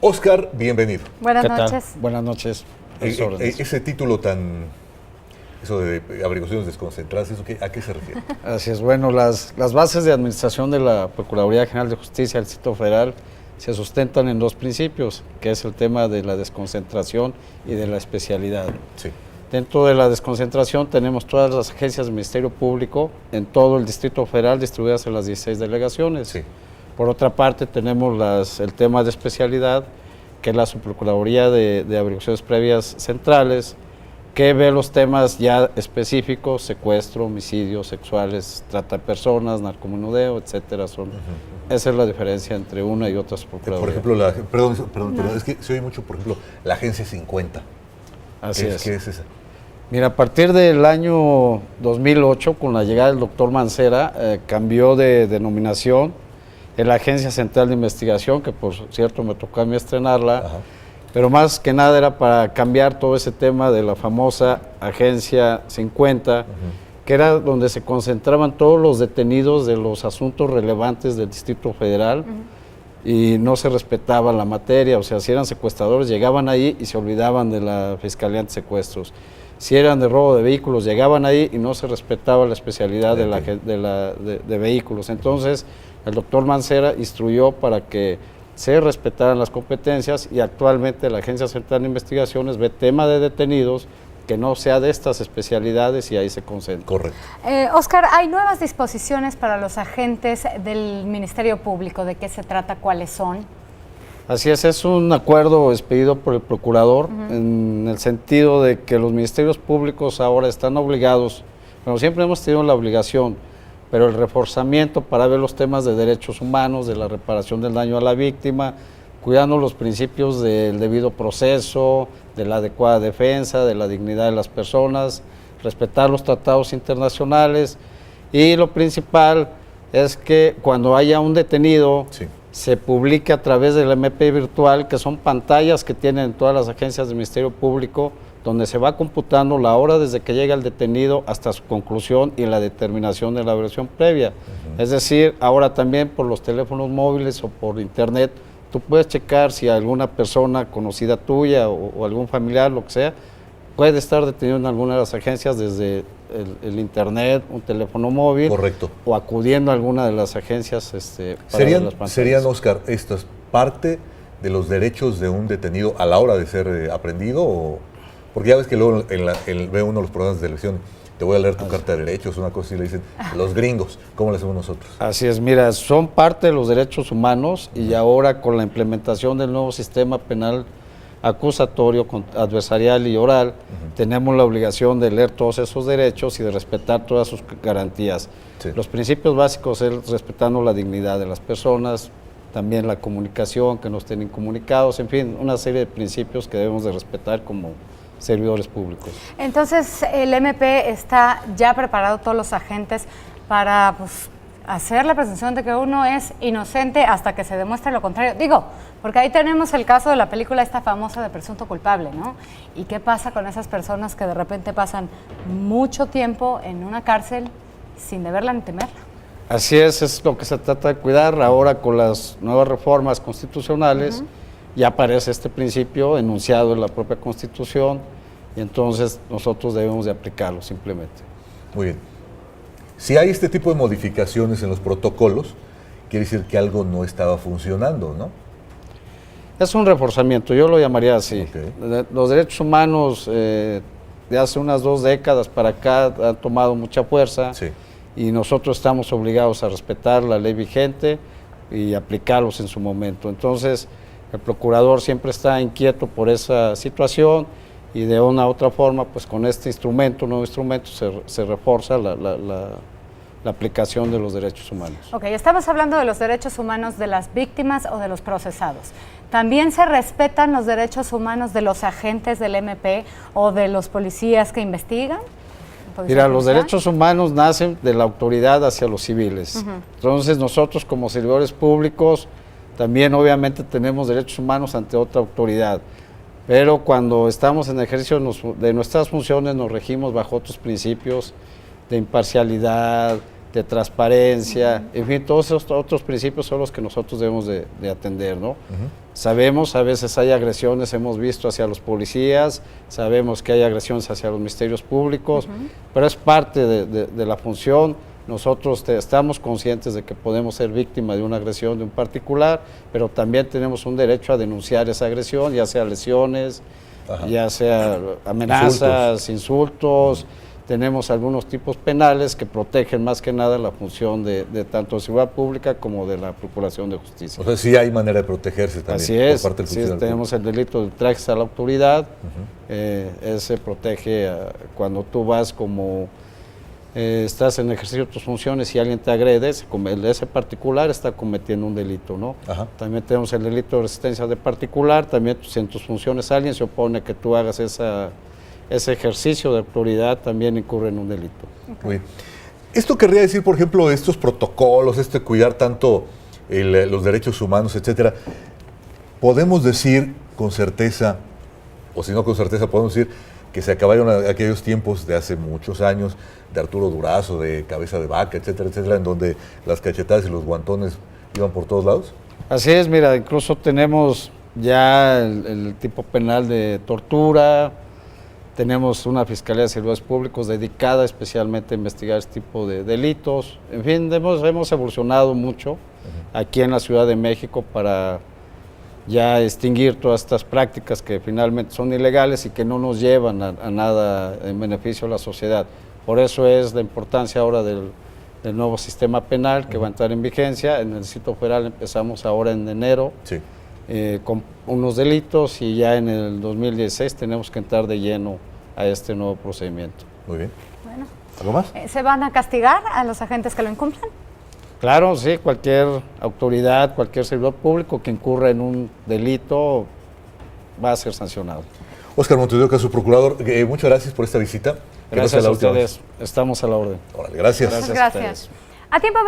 Óscar, bienvenido. Buenas noches. Buenas noches. Ese título eso de averiguaciones desconcentradas, ¿a qué se refiere? Así es, bueno, las bases de administración de la Procuraduría General de Justicia del Distrito Federal se sustentan en dos principios, que es el tema de la desconcentración y de la especialidad. Sí. Dentro de la desconcentración tenemos todas las agencias del Ministerio Público en todo el Distrito Federal distribuidas en las 16 delegaciones. Sí. Por otra parte tenemos el tema de especialidad, que es la Subprocuraduría de Averiguaciones Previas Centrales, que ve los temas ya específicos: secuestro, homicidios sexuales, trata de personas, narcomenudeo, etcétera. Esa es la diferencia entre una y otra Subprocuraduría. Por ejemplo, perdón, es que se oye mucho, por ejemplo, la Agencia 50. Así es. ¿Qué es esa? Mira, a partir del año 2008, con la llegada del doctor Mancera, cambió de denominación en la Agencia Central de Investigación, que por cierto me tocó a mí estrenarla. Ajá. Pero más que nada era para cambiar todo ese tema de la famosa Agencia 50, que era donde se concentraban todos los detenidos de los asuntos relevantes del Distrito Federal, y no se respetaba la materia. O sea, si eran secuestradores, llegaban ahí y se olvidaban de la Fiscalía Antisecuestros. Si eran de robo de vehículos, llegaban ahí y no se respetaba la especialidad de vehículos. Entonces, el doctor Mancera instruyó para que se respetaran las competencias, y actualmente la Agencia Central de Investigaciones ve tema de detenidos que no sea de estas especialidades y ahí se concentra. Correcto. Óscar, hay nuevas disposiciones para los agentes del Ministerio Público. ¿De qué se trata? ¿Cuáles son? Así es un acuerdo expedido por el procurador, en el sentido de que los ministerios públicos ahora están obligados, bueno, siempre hemos tenido la obligación, pero el reforzamiento para ver los temas de derechos humanos, de la reparación del daño a la víctima, cuidando los principios del debido proceso, de la adecuada defensa, de la dignidad de las personas, respetar los tratados internacionales, y lo principal es que cuando haya un detenido, sí, se publique a través del MP virtual, que son pantallas que tienen todas las agencias del Ministerio Público, donde se va computando la hora desde que llega el detenido hasta su conclusión y la determinación de la versión previa. Es decir, ahora también por los teléfonos móviles o por internet, tú puedes checar si alguna persona conocida tuya o algún familiar, lo que sea, puede estar detenido en alguna de las agencias desde el internet, un teléfono móvil. Correcto. O acudiendo a alguna de las agencias para las pantallas. ¿Serían, Óscar, esto es parte de los derechos de un detenido a la hora de ser aprendido? Porque ya ves que luego ve uno los programas de televisión, te voy a leer tu carta de derechos, una cosa así, le dicen los gringos. ¿Cómo le hacemos nosotros? Así es, mira, son parte de los derechos humanos, y ahora con la implementación del nuevo sistema penal acusatorio, adversarial y oral, tenemos la obligación de leer todos esos derechos y de respetar todas sus garantías. Sí. Los principios básicos es respetando la dignidad de las personas, también la comunicación, que no estén incomunicados, en fin, una serie de principios que debemos de respetar como servidores públicos. Entonces, el MP está ya preparado, todos los agentes, para hacer la presunción de que uno es inocente hasta que se demuestre lo contrario. Digo, porque ahí tenemos el caso de la película esta famosa de Presunto Culpable, ¿no? ¿Y qué pasa con esas personas que de repente pasan mucho tiempo en una cárcel sin deberla ni temerla? Así es lo que se trata de cuidar. Ahora con las nuevas reformas constitucionales, ya aparece este principio enunciado en la propia Constitución, y entonces nosotros debemos de aplicarlo simplemente. Muy bien. Si hay este tipo de modificaciones en los protocolos, quiere decir que algo no estaba funcionando, ¿no? Es un reforzamiento, yo lo llamaría así. Okay. Los derechos humanos de hace unas 2 décadas para acá han tomado mucha fuerza, sí, y nosotros estamos obligados a respetar la ley vigente y aplicarlos en su momento. Entonces, el procurador siempre está inquieto por esa situación, y de una u otra forma, pues con este nuevo instrumento, se refuerza la aplicación de los derechos humanos. Ok, estamos hablando de los derechos humanos de las víctimas o de los procesados. ¿También se respetan los derechos humanos de los agentes del MP o de los policías que investigan? Mira, los derechos humanos nacen de la autoridad hacia los civiles. Entonces, nosotros como servidores públicos también obviamente tenemos derechos humanos ante otra autoridad. Pero cuando estamos en ejercicio de nuestras funciones, nos regimos bajo otros principios de imparcialidad, de transparencia, en fin, todos esos otros principios son los que nosotros debemos de atender, ¿no? Sabemos, a veces hay agresiones, hemos visto hacia los policías, sabemos que hay agresiones hacia los ministerios públicos, pero es parte de la función. Nosotros estamos conscientes de que podemos ser víctimas de una agresión de un particular, pero también tenemos un derecho a denunciar esa agresión, ya sea lesiones, ya sea amenazas, insultos. Tenemos algunos tipos penales que protegen más que nada la función de tanto de seguridad pública como de la Procuración de Justicia. O sea, sí hay manera de protegerse también. Así es, por parte del funcionario tenemos el delito de ultrajes a la autoridad, ese protege cuando tú vas como estás en ejercicio de tus funciones y alguien te agrede, ese particular está cometiendo un delito, ¿no? También tenemos el delito de resistencia de particular, también si en tus funciones alguien se opone que tú hagas ese ejercicio de autoridad, también incurre en un delito. Muy bien. Esto querría decir, por ejemplo, estos protocolos, cuidar tanto los derechos humanos, etcétera. Podemos decir con certeza, o si no con certeza, podemos decir que se acabaron aquellos tiempos de hace muchos años, de Arturo Durazo, de Cabeza de Vaca, etcétera, etcétera, en donde las cachetadas y los guantones iban por todos lados. Así es, mira, incluso tenemos ya el tipo penal de tortura. Tenemos una Fiscalía de Servidores Públicos dedicada especialmente a investigar este tipo de delitos. En fin, hemos evolucionado mucho aquí en la Ciudad de México para ya extinguir todas estas prácticas que finalmente son ilegales y que no nos llevan a nada en beneficio de la sociedad. Por eso es la importancia ahora del nuevo sistema penal que va a entrar en vigencia. En el Distrito Federal empezamos ahora en enero. Sí. Con unos delitos y ya en el 2016 tenemos que entrar de lleno a este nuevo procedimiento. Muy bien. Bueno. ¿Algo más? ¿Se van a castigar a los agentes que lo incumplan? Claro, sí, cualquier autoridad, cualquier servidor público que incurra en un delito va a ser sancionado. Óscar Montes de Oca, su procurador, muchas gracias por esta visita. Gracias a ustedes, estamos a la orden. Órale, gracias. Gracias. A tiempo